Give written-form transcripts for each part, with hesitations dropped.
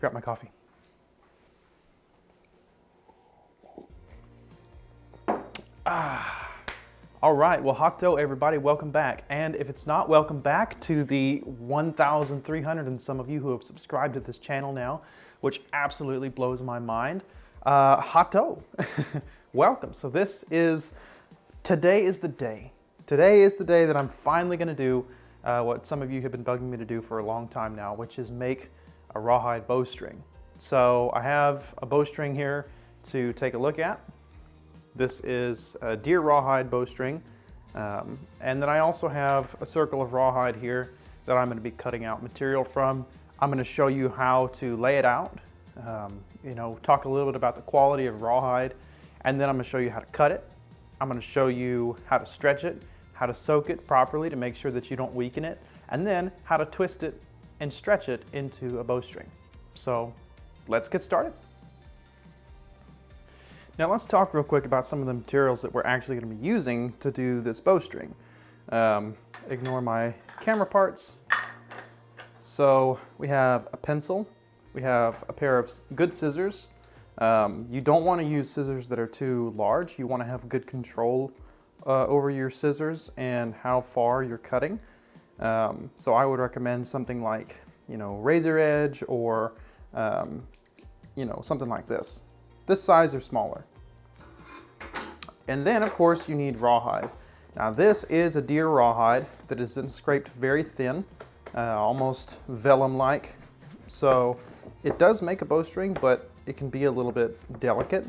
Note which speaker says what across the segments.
Speaker 1: forgot my coffee. All right, well, Hakto, everybody, welcome back. And if it's not, welcome back to the 1,300 and some of you who have subscribed to this channel now, which absolutely blows my mind. Hakto, welcome. So today is the day. Today is the day that I'm finally gonna do what some of you have been bugging me to do for a long time now, which is make a rawhide bowstring. So I have a bowstring here to take a look at. This is a deer rawhide bowstring. And then I also have a circle of rawhide here that I'm gonna be cutting out material from. I'm gonna show you how to lay it out, talk a little bit about the quality of rawhide, and then I'm gonna show you how to cut it. I'm gonna show you how to stretch it, how to soak it properly to make sure that you don't weaken it, and then how to twist it and stretch it into a bowstring. So let's get started. Now let's talk real quick about some of the materials that we're actually going to be using to do this bowstring. Ignore my camera parts. So we have a pencil, we have a pair of good scissors. You don't want to use scissors that are too large. You want to have good control over your scissors and how far you're cutting. So I would recommend something like, razor edge or, something like this. This size or smaller. And then of course you need rawhide. Now this is a deer rawhide that has been scraped very thin, almost vellum-like. So it does make a bowstring, but it can be a little bit delicate.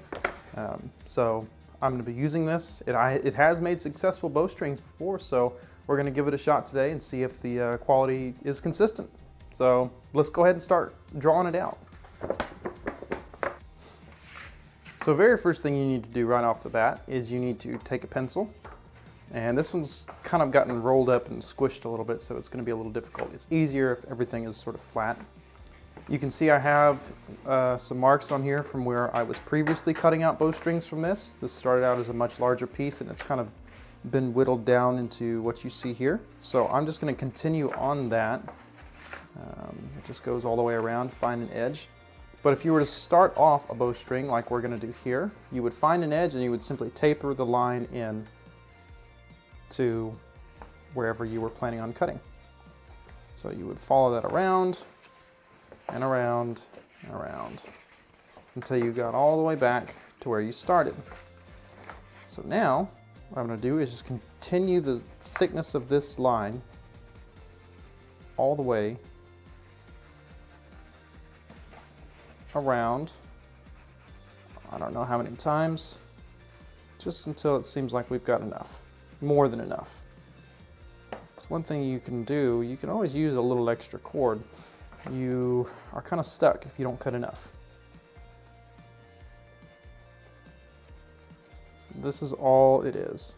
Speaker 1: So I'm gonna be using this. It has made successful bowstrings before, so we're gonna give it a shot today and see if the quality is consistent. So let's go ahead and start drawing it out. So very first thing you need to do right off the bat is you need to take a pencil, and this one's kind of gotten rolled up and squished a little bit, so it's going to be a little difficult. It's easier if everything is sort of flat. You can see I have some marks on here from where I was previously cutting out bowstrings from this. This started out as a much larger piece and it's kind of been whittled down into what you see here. So I'm just going to continue on that. It just goes all the way around, find an edge. But if you were to start off a bowstring like we're going to do here, you would find an edge and you would simply taper the line in to wherever you were planning on cutting. So you would follow that around and around and around until you got all the way back to where you started. So now what I'm going to do is just continue the thickness of this line all the way around, I don't know how many times, just until it seems like we've got enough, more than enough. So one thing you can do, you can always use a little extra cord. You are kind of stuck if you don't cut enough. So this is all it is.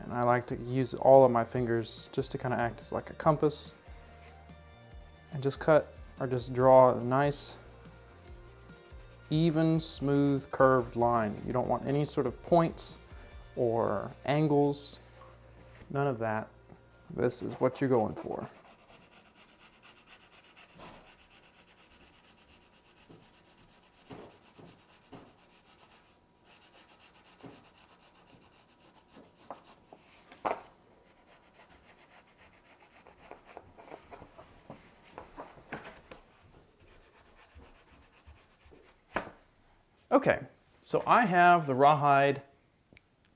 Speaker 1: And I like to use all of my fingers just to kind of act as like a compass and just cut or just draw a nice even, smooth, curved line. You don't want any sort of points or angles, none of that. This is what you're going for. Okay, so I have the rawhide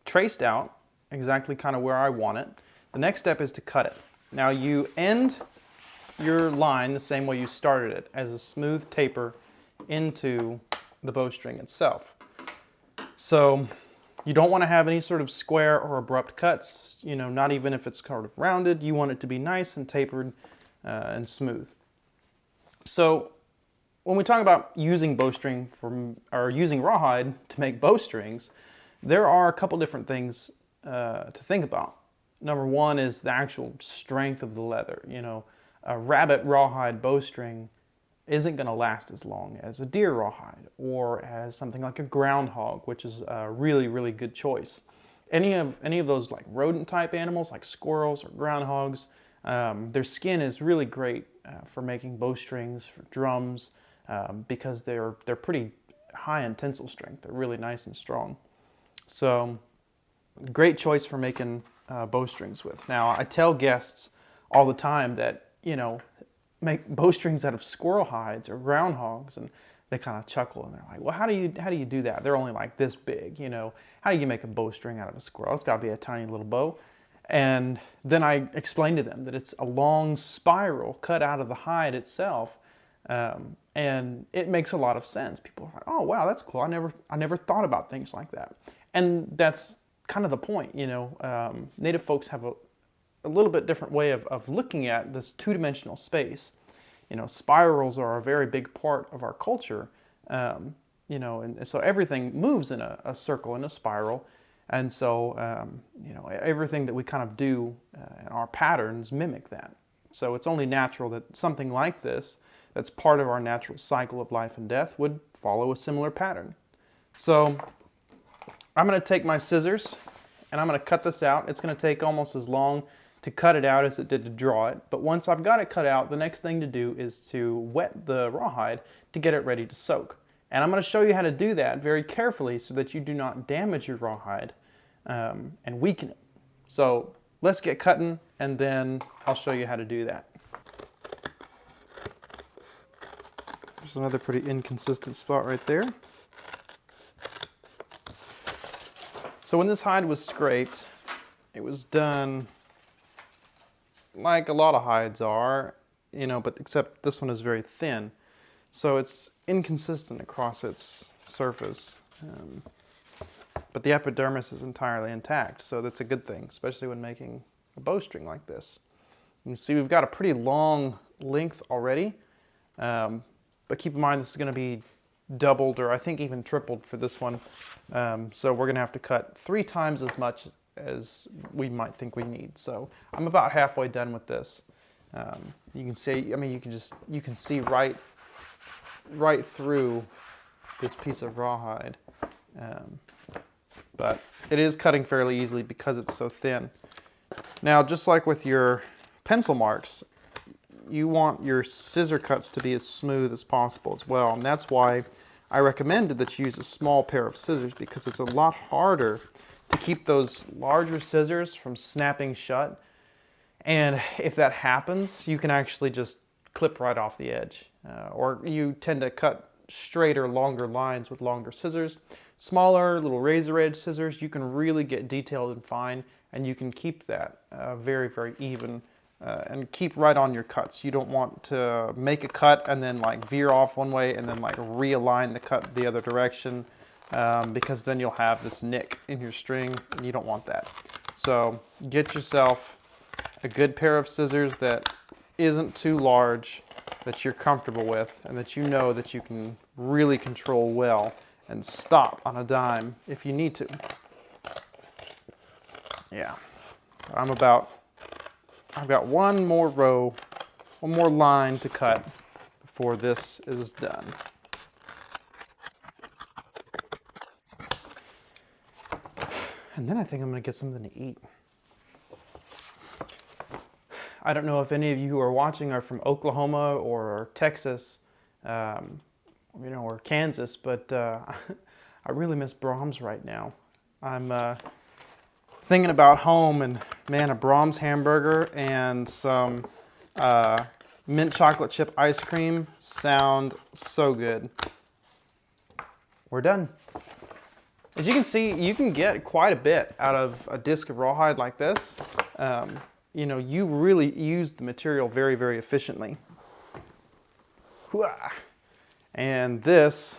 Speaker 1: traced out exactly kind of where I want it. The next step is to cut it. Now you end your line the same way you started it, as a smooth taper into the bowstring itself. So you don't want to have any sort of square or abrupt cuts, not even if it's kind of rounded. You want it to be nice and tapered and smooth. So when we talk about using bowstring or using rawhide to make bowstrings, there are a couple different things to think about. Number one is the actual strength of the leather. A rabbit rawhide bowstring isn't going to last as long as a deer rawhide or as something like a groundhog, which is a really, really good choice. Any of those like rodent type animals like squirrels or groundhogs, their skin is really great for making bowstrings, for drums, because they're pretty high in tensile strength. They're really nice and strong. So great choice for making bowstrings with. Now, I tell guests all the time that, you know, make bowstrings out of squirrel hides or groundhogs, and they kind of chuckle and they're like, well, how do you do that? They're only like this big, you know. How do you make a bowstring out of a squirrel? It's got to be a tiny little bow. And then I explained to them that it's a long spiral cut out of the hide itself, and it makes a lot of sense. People are like, oh wow, that's cool. I never thought about things like that. And that's kind of the point, you know. Native folks have a little bit different way of looking at this two-dimensional space. You know, spirals are a very big part of our culture, you know, and so everything moves in a circle, in a spiral. And so, you know, everything that we kind of do in our patterns mimic that. So it's only natural that something like this, that's part of our natural cycle of life and death, would follow a similar pattern. So I'm going to take my scissors and I'm going to cut this out. It's going to take almost as long to cut it out as it did to draw it. But once I've got it cut out, the next thing to do is to wet the rawhide to get it ready to soak. And I'm going to show you how to do that very carefully so that you do not damage your rawhide and weaken it. So let's get cutting, and then I'll show you how to do that. There's another pretty inconsistent spot right there. So when this hide was scraped, it was done like a lot of hides are, you know, but except this one is very thin. So it's inconsistent across its surface. But the epidermis is entirely intact, so that's a good thing, especially when making a bowstring like this. You can see we've got a pretty long length already, but keep in mind this is going to be doubled, or I think even tripled for this one. So we're going to have to cut 3 times as much as we might think we need. So I'm about halfway done with this. You can see, I mean, you can see right through this piece of rawhide. But it is cutting fairly easily because it's so thin. Now, just like with your pencil marks, you want your scissor cuts to be as smooth as possible as well. And that's why I recommended that you use a small pair of scissors, because it's a lot harder to keep those larger scissors from snapping shut. And if that happens, you can actually just clip right off the edge. Or you tend to cut straighter, longer lines with longer scissors. Smaller, little razor edge scissors, you can really get detailed and fine, and you can keep that very, very even and keep right on your cuts. You don't want to make a cut and then like veer off one way and then like realign the cut the other direction, because then you'll have this nick in your string, and you don't want that. So get yourself a good pair of scissors that isn't too large, that you're comfortable with, and that you know that you can really control well and stop on a dime if you need to. Yeah, I've got one more row, one more line to cut before this is done. And then I think I'm gonna get something to eat. I don't know if any of you who are watching are from Oklahoma or Texas, you know, or Kansas, but I really miss Brahms right now. I'm thinking about home, and man, a Brahms hamburger and some mint chocolate chip ice cream sound so good. We're done. As you can see, you can get quite a bit out of a disc of rawhide like this. You know, you really use the material very, very efficiently. And this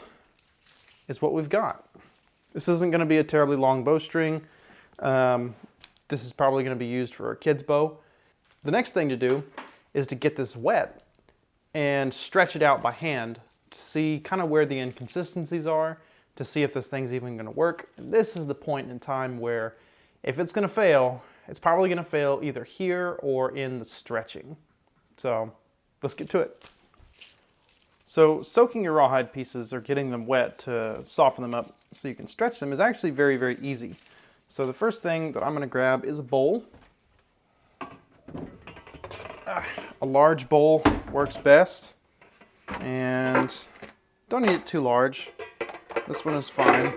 Speaker 1: is what we've got. This isn't going to be a terribly long bowstring. This is probably going to be used for a kid's bow. The next thing to do is to get this wet and stretch it out by hand to see kind of where the inconsistencies are, to see if this thing's even going to work. And this is the point in time where if it's going to fail, it's probably going to fail either here or in the stretching. So let's get to it. So soaking your rawhide pieces or getting them wet to soften them up so you can stretch them is actually very, very easy. So the first thing that I'm going to grab is a bowl. A large bowl works best. And Don't need it too large. This one is fine.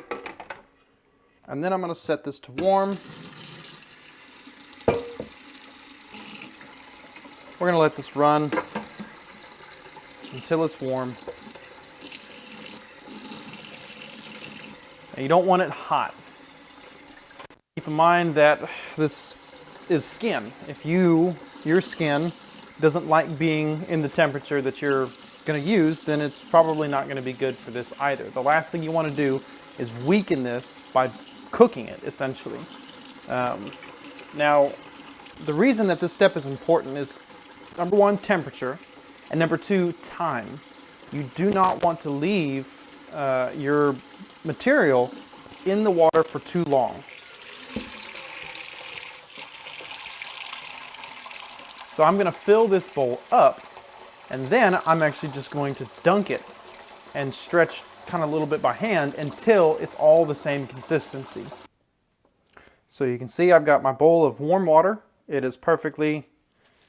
Speaker 1: And then I'm going to set this to warm. We're going to let this run until it's warm. And you don't want it hot. Keep in mind that this is skin. If your skin doesn't like being in the temperature that you're going to use, then it's probably not going to be good for this either. The last thing you want to do is weaken this by cooking it, essentially. Now, the reason that this step is important is, number one, temperature, and number two, time. You do not want to leave your material in the water for too long. So I'm going to fill this bowl up, and then I'm actually just going to dunk it and stretch kind of a little bit by hand until it's all the same consistency. So you can see I've got my bowl of warm water. It is perfectly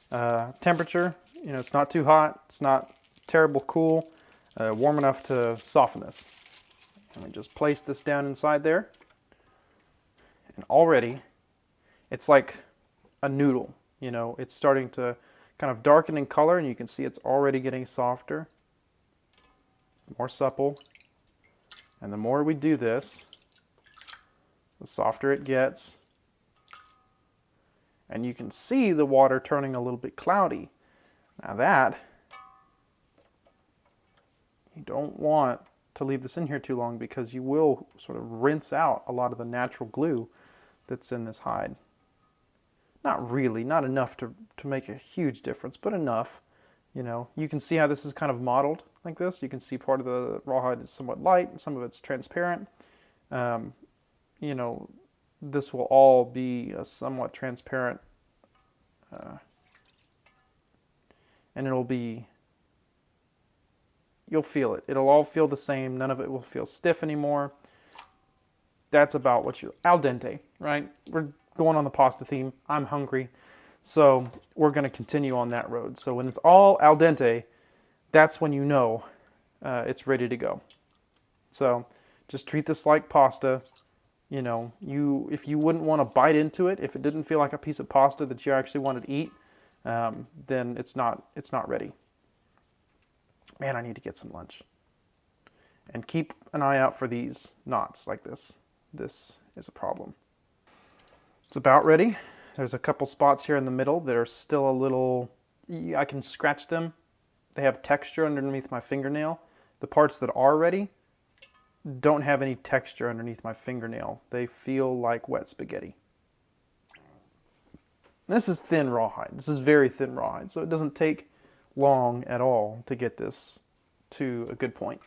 Speaker 1: temperature. You know, it's not too hot, it's not terrible cool, warm enough to soften this. And we just place this down inside there. And already, it's like a noodle. You know, it's starting to kind of darken in color, and you can see it's already getting softer, more supple. And the more we do this, the softer it gets. And you can see the water turning a little bit cloudy. Now that, you don't want to leave this in here too long, because you will sort of rinse out a lot of the natural glue that's in this hide. Not really, not enough to make a huge difference, but enough. You know, you can see how this is kind of mottled like this. You can see part of the rawhide is somewhat light, and some of it's transparent. You know, this will all be a somewhat transparent, and it'll be, you'll feel it. It'll all feel the same. None of it will feel stiff anymore. That's about what you, al dente, right? We're going on the pasta theme. I'm hungry. So we're going to continue on that road. So when it's all al dente, that's when you know it's ready to go. So just treat this like pasta. You know, if you wouldn't want to bite into it, if it didn't feel like a piece of pasta that you actually wanted to eat, then it's not ready. Man, I need to get some lunch. And keep an eye out for these knots like this. This is a problem. It's about ready. There's a couple spots here in the middle that are still a little, I can scratch them. They have texture underneath my fingernail. The parts that are ready don't have any texture underneath my fingernail. They feel like wet spaghetti. This is thin rawhide. This is very thin rawhide, so it doesn't take long at all to get this to a good point.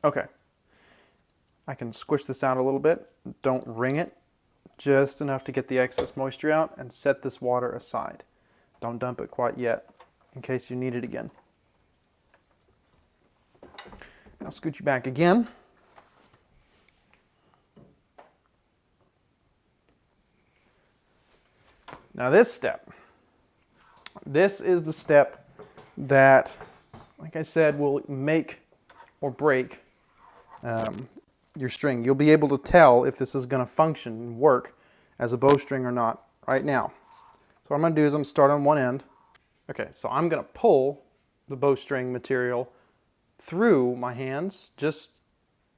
Speaker 1: Okay. I can squish this out a little bit. Don't wring it. Just enough to get the excess moisture out, and set this water aside. Don't dump it quite yet, in case you need it again. I'll scoot you back again. Now this step. This is the step that, like I said, will make or break your string. You'll be able to tell if this is going to function and work as a bowstring or not right now. So what I'm going to do is I'm going to start on one end. Okay, so I'm going to pull the bowstring material through my hands, just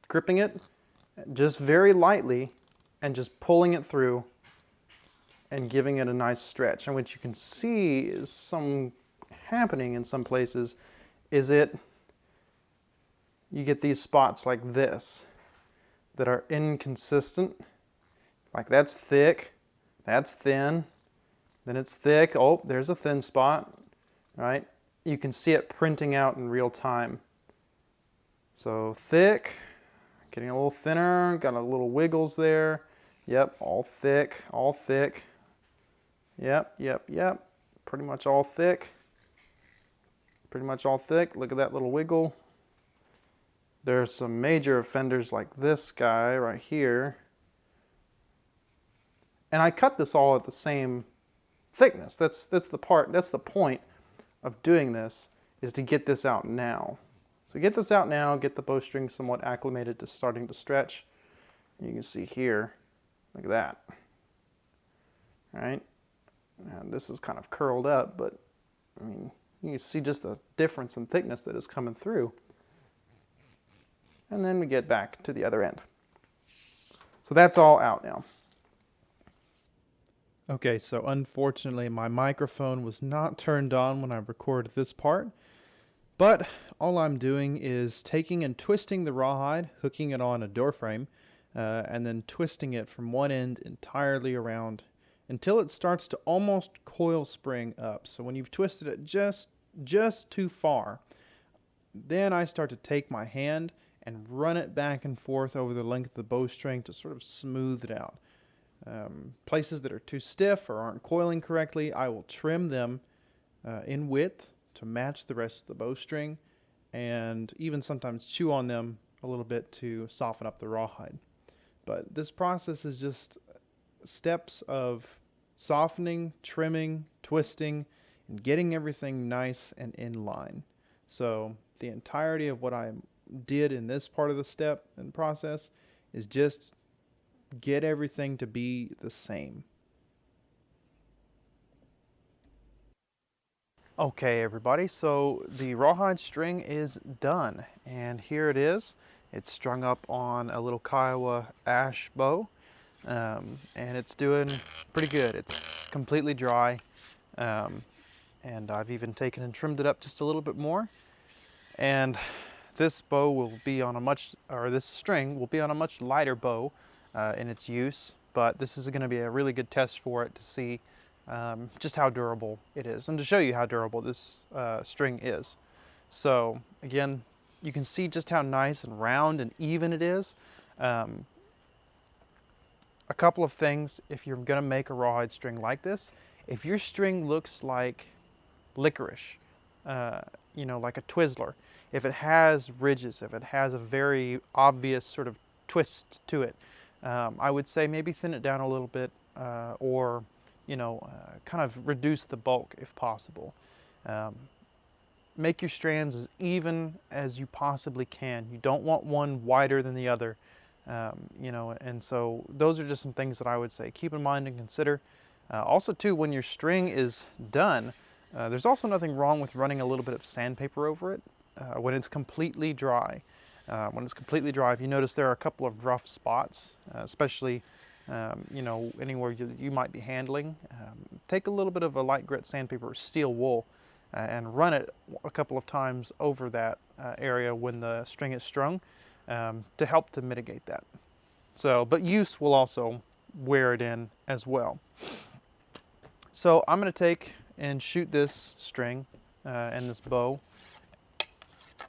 Speaker 1: gripping it just very lightly and just pulling it through and giving it a nice stretch. And what you can see is some happening in some places is you get these spots like this that are inconsistent. Like that's thick, that's thin, then it's thick. Oh, there's a thin spot, right? You can see it printing out in real time. So thick, getting a little thinner, got a little wiggles there. Yep, all thick, all thick. Yep, yep, yep. Pretty much all thick. Pretty much all thick. Look at that little wiggle. There's some major offenders like this guy right here. And I cut this all at the same thickness. That's the point of doing this is to get this out now. So get this out now, get the bowstring somewhat acclimated to starting to stretch. You can see here, look at that. All right, and this is kind of curled up, but I mean, you can see just the difference in thickness that is coming through. And then we get back to the other end. So that's all out now. Okay, so unfortunately my microphone was not turned on when I recorded this part, but all I'm doing is taking and twisting the rawhide, hooking it on a door frame, and then twisting it from one end entirely around until it starts to almost coil spring up. So when you've twisted it just too far, then I start to take my hand and run it back and forth over the length of the bowstring to sort of smooth it out. Places that are too stiff or aren't coiling correctly, I will trim them in width to match the rest of the bowstring, and even sometimes chew on them a little bit to soften up the rawhide. But this process is just steps of softening, trimming, twisting, and getting everything nice and in line. So the entirety of what I did in this part of the step and process is just get everything to be the same. Okay, everybody, so the rawhide string is done, and here it is. It's strung up on a little Kiowa ash bow, and it's doing pretty good. It's completely dry, and I've even taken and trimmed it up just a little bit more. And this bow will be on a this string will be on a much lighter bow in its use, but this is going to be a really good test for it to see just how durable it is, and to show you how durable this string is. So again, you can see just how nice and round and even it is. A couple of things if you're going to make a rawhide string like this. If your string looks like licorice, you know, like a Twizzler, if it has ridges, if it has a very obvious sort of twist to it, I would say maybe thin it down a little bit, or you know, kind of reduce the bulk if possible. Make your strands as even as you possibly can. You don't want one wider than the other, you know, and so those are just some things that I would say keep in mind and consider. Also too, when your string is done, there's also nothing wrong with running a little bit of sandpaper over it when it's completely dry. When it's completely dry, if you notice there are a couple of rough spots, especially you know, anywhere you might be handling, take a little bit of a light grit sandpaper or steel wool and run it a couple of times over that area when the string is strung to help to mitigate that. So, but use will also wear it in as well. So I'm going to take and shoot this string and this bow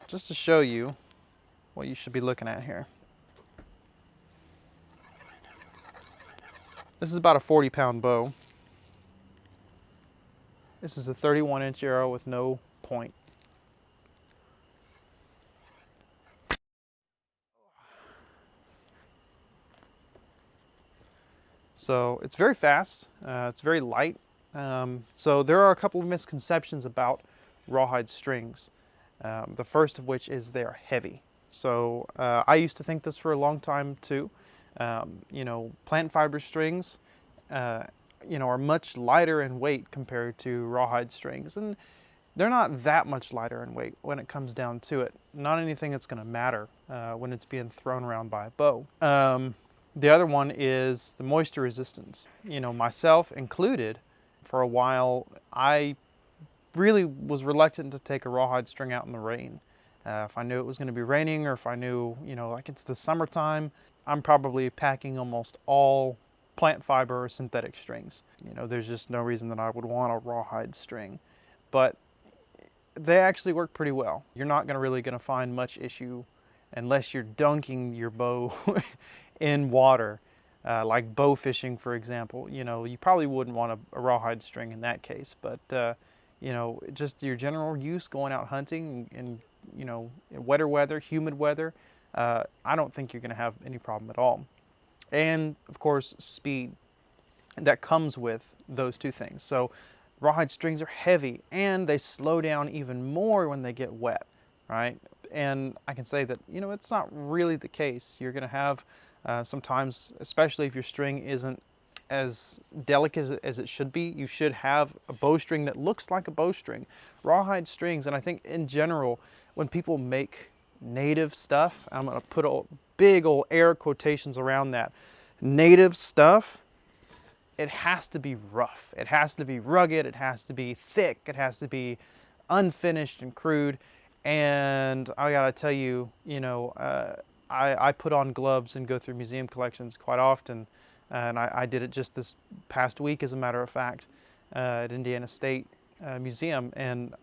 Speaker 1: just to show you what you should be looking at here. This is about a 40-pound bow. This is a 31-inch arrow with no point. So it's very fast, it's very light. So there are a couple of misconceptions about rawhide strings. The first of which is they're heavy. So I used to think this for a long time too. You know, plant fiber strings, you know, are much lighter in weight compared to rawhide strings, and they're not that much lighter in weight when it comes down to it. Not anything that's going to matter when it's being thrown around by a bow. The other one is the moisture resistance. You know, myself included, for a while, I really was reluctant to take a rawhide string out in the rain. If I knew it was going to be raining, or if I knew, you know, like it's the summertime, I'm probably packing almost all plant fiber or synthetic strings. You know, there's just no reason that I would want a rawhide string. But they actually work pretty well. You're not really going to find much issue unless you're dunking your bow in water, like bow fishing, for example. You know, you probably wouldn't want a rawhide string in that case. But you know, just your general use going out hunting and you know, wetter weather, humid weather, I don't think you're going to have any problem at all. And of course, speed that comes with those two things. So rawhide strings are heavy and they slow down even more when they get wet, right? And I can say that, you know, it's not really the case. You're going to have sometimes, especially if your string isn't as delicate as it should be, you should have a bowstring that looks like a bowstring. Rawhide strings, and I think in general, when people make native stuff, I'm going to put big old air quotations around that, native stuff, it has to be rough. It has to be rugged. It has to be thick. It has to be unfinished and crude. And I gotta tell you, you know, I put on gloves and go through museum collections quite often. And I did it just this past week, as a matter of fact, at Indiana State Museum. And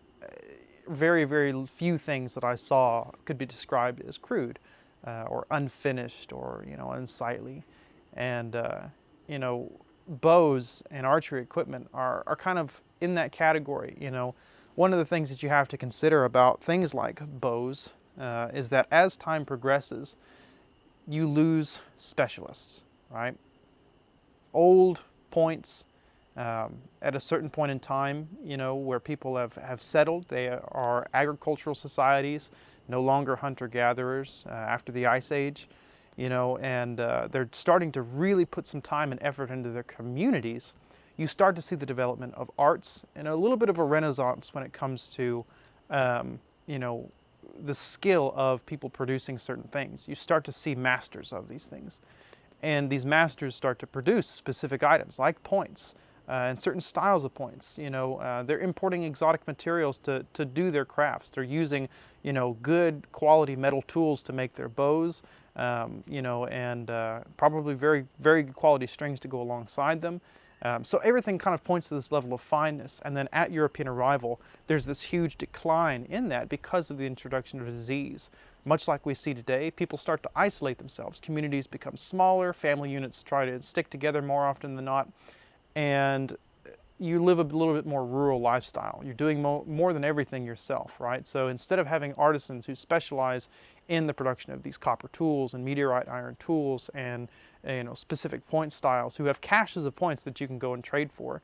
Speaker 1: very, very few things that I saw could be described as crude or unfinished or, you know, unsightly. And, you know, bows and archery equipment are kind of in that category. You know, one of the things that you have to consider about things like bows is that as time progresses, you lose specialists, right? Old points at a certain point in time, you know, where people have settled. They are agricultural societies, no longer hunter-gatherers after the Ice Age. You know, and they're starting to really put some time and effort into their communities. You start to see the development of arts and a little bit of a renaissance when it comes to, you know, the skill of people producing certain things. You start to see masters of these things. And these masters start to produce specific items like points and certain styles of points. You know, they're importing exotic materials to do their crafts. They're using, you know, good quality metal tools to make their bows. You know, and probably very, very good quality strings to go alongside them. So everything kind of points to this level of fineness. And then at European arrival, there's this huge decline in that because of the introduction of disease. Much like we see today, people start to isolate themselves. Communities become smaller, family units try to stick together more often than not, and you live a little bit more rural lifestyle. You're doing more than everything yourself, right? So instead of having artisans who specialize in the production of these copper tools and meteorite iron tools and, you know, specific point styles, who have caches of points that you can go and trade for,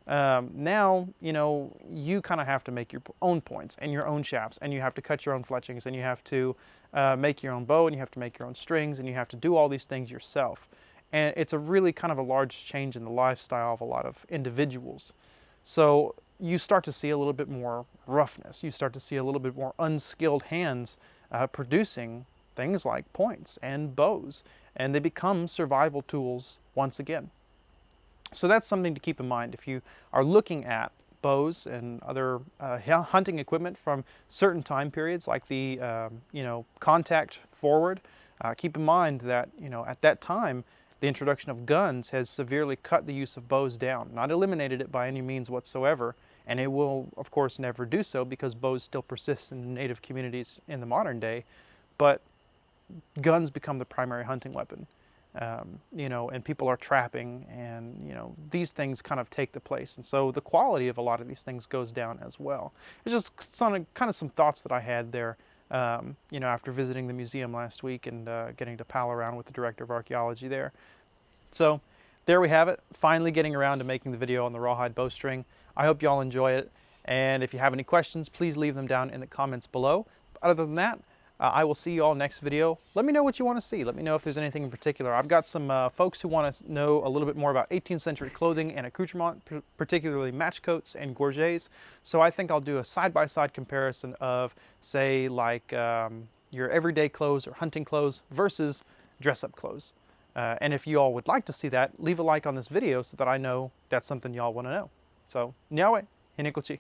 Speaker 1: now, you know, you kind of have to make your own points and your own shafts, and you have to cut your own fletchings, and you have to make your own bow, and you have to make your own strings, and you have to do all these things yourself. And it's a really kind of a large change in the lifestyle of a lot of individuals. So you start to see a little bit more roughness. You start to see a little bit more unskilled hands producing things like points and bows, and they become survival tools once again. So that's something to keep in mind if you are looking at bows and other hunting equipment from certain time periods, like the you know, contact forward. Keep in mind that, you know, at that time, the introduction of guns has severely cut the use of bows down, not eliminated it by any means whatsoever, and it will, of course, never do so because bows still persist in native communities in the modern day, but guns become the primary hunting weapon. You know, and people are trapping, and, you know, these things kind of take the place, and so the quality of a lot of these things goes down as well. It's just kind of some thoughts that I had there, you know, after visiting the museum last week and getting to pal around with the director of archaeology there. So there we have it, finally getting around to making the video on the rawhide bowstring. I hope y'all enjoy it, and if you have any questions, please leave them down in the comments below. But other than that, I will see you all next video. Let me know what you want to see. Let me know if there's anything in particular. I've got some folks who want to know a little bit more about 18th century clothing and accoutrement, particularly match coats and gorgets. So I think I'll do a side-by-side comparison of, say, like your everyday clothes or hunting clothes versus dress-up clothes. And if you all would like to see that, leave a like on this video so that I know that's something y'all want to know. So, nyawe, hinikochi.